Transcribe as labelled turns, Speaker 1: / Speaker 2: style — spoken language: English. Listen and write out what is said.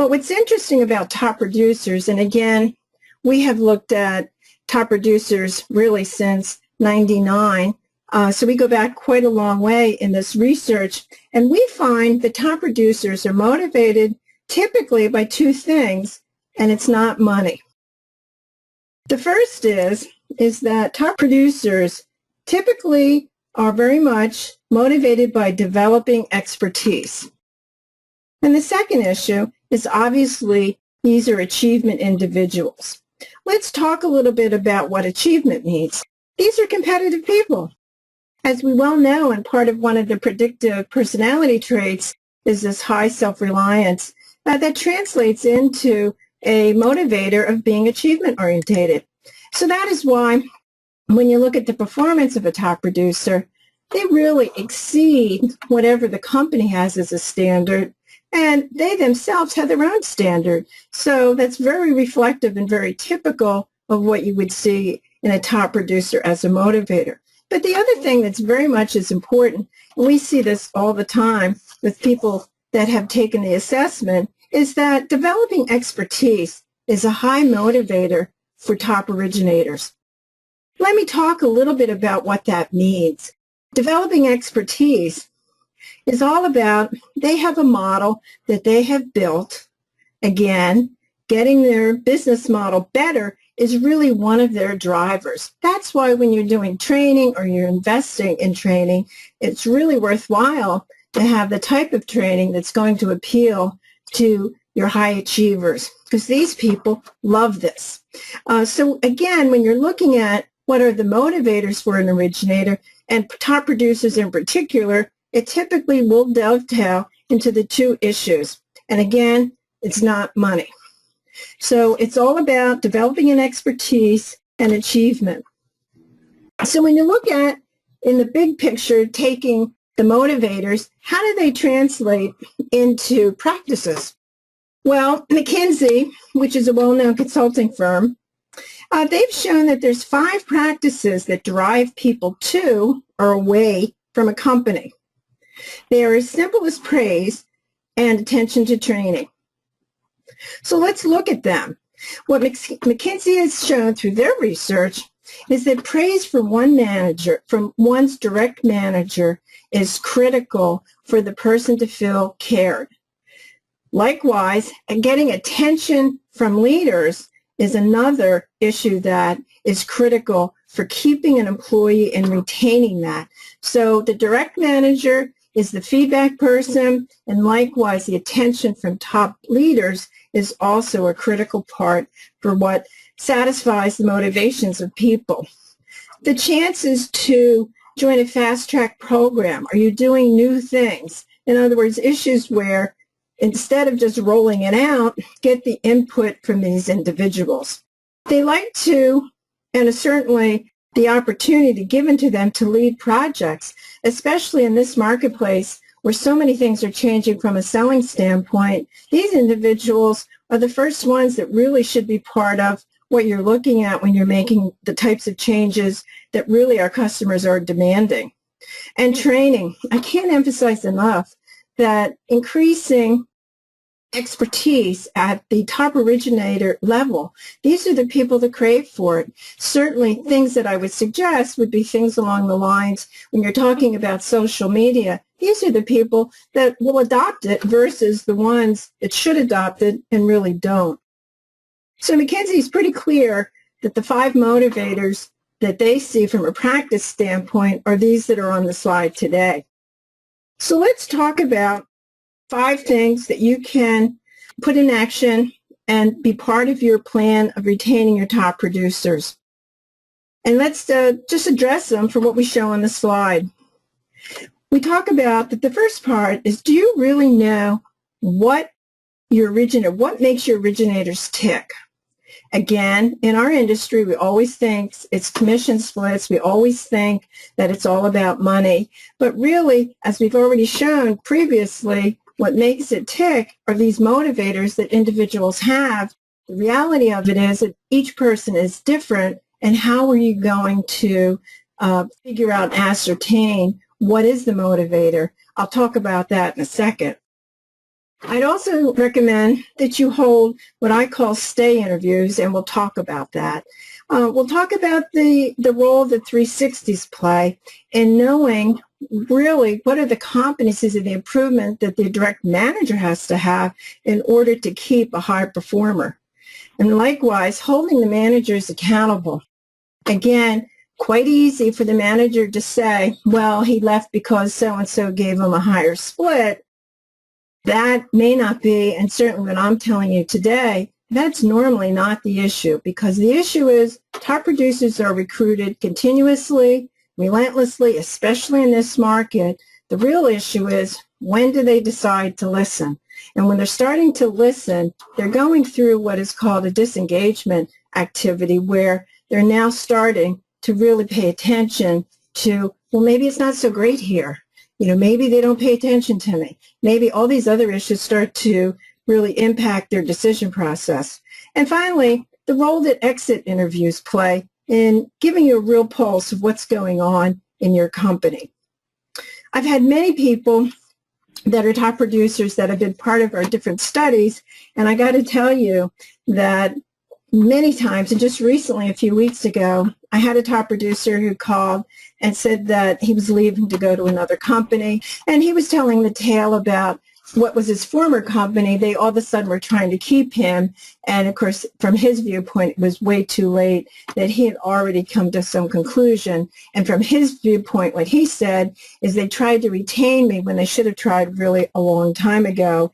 Speaker 1: But what's interesting about top producers, and again, we have looked at top producers really since 99, so we go back quite a long way in this research, and we find the top producers are motivated typically by two things, and it's not money. The first is that top producers typically are very much motivated by developing expertise. And the second issue is obviously these are achievement individuals. Let's talk a little bit about what achievement means. These are competitive people. As we well know, and part of one of the predictive personality traits is this high self-reliance that translates into a motivator of being achievement-orientated. So that is why when you look at the performance of a top producer, they really exceed whatever the company has as a standard, and they themselves have their own standard. So that's very reflective and very typical of what you would see in a top producer as a motivator. But the other thing that's very much as important, and we see this all the time with people that have taken the assessment, is that developing expertise is a high motivator for top originators. Let me talk a little bit about what that means. Developing expertise is all about, they have a model that they have built. Again, getting their business model better is really one of their drivers. That's why when you're doing training or you're investing in training, it's really worthwhile to have the type of training that's going to appeal to your high achievers, because these people love this. So again, when you're looking at what are the motivators for an originator, and top producers in particular, it typically will dovetail into the two issues. And again, it's not money. So it's all about developing an expertise and achievement. So when you look at, in the big picture, taking the motivators, how do they translate into practices? Well, McKinsey, which is a well-known consulting firm, they've shown that there's 5 practices that drive people to or away from a company. They are as simple as praise and attention to training. So let's look at them. What McKinsey has shown through their research is that praise from one's direct manager is critical for the person to feel cared. Likewise, getting attention from leaders is another issue that is critical for keeping an employee and retaining that. So the direct manager is the feedback person, and likewise the attention from top leaders is also a critical part for what satisfies the motivations of people. The chances to join a fast-track program, are you doing new things? In other words, issues where instead of just rolling it out, get the input from these individuals. They like to, and certainly the opportunity given to them to lead projects, especially in this marketplace where so many things are changing from a selling standpoint. These individuals are the first ones that really should be part of what you're looking at when you're making the types of changes that really our customers are demanding. And training, I can't emphasize enough that increasing expertise at the top originator level, these are the people that crave for it. Certainly things that I would suggest would be things along the lines when you're talking about social media. These are the people that will adopt it versus the ones that should adopt it and really don't. So McKinsey is pretty clear that the 5 motivators that they see from a practice standpoint are these that are on the slide today. So let's talk about 5 things that you can put in action and be part of your plan of retaining your top producers. And let's just address them for what we show on the slide. We talk about that the first part is, do you really know what makes your originators tick? Again, in our industry, we always think it's commission splits. We always think that it's all about money. But really, as we've already shown previously, what makes it tick are these motivators that individuals have. The reality of it is that each person is different, and how are you going to figure out and ascertain what is the motivator? I'll talk about that in a second. I'd also recommend that you hold what I call stay interviews, and we'll talk about that. We'll talk about the role that 360s play in knowing really what are the competencies of the improvement that the direct manager has to have in order to keep a high performer. And likewise, holding the managers accountable. Again, quite easy for the manager to say, well, he left because so-and-so gave him a higher split. That may not be, and certainly what I'm telling you today, that's normally not the issue, because the issue is top producers are recruited continuously, relentlessly, especially in this market. The real issue is, when do they decide to listen? And when they're starting to listen, they're going through what is called a disengagement activity, where they're now starting to really pay attention to, well, maybe it's not so great here. Maybe they don't pay attention to me. Maybe all these other issues start to really impact their decision process. And finally, the role that exit interviews play in giving you a real pulse of what's going on in your company. I've had many people that are top producers that have been part of our different studies, and I got to tell you that many times, and just recently, a few weeks ago, I had a top producer who called and said that he was leaving to go to another company, and he was telling the tale about what was his former company. They all of a sudden were trying to keep him, and of course, from his viewpoint, it was way too late, that he had already come to some conclusion. And from his viewpoint, what he said is they tried to retain me when they should have tried really a long time ago,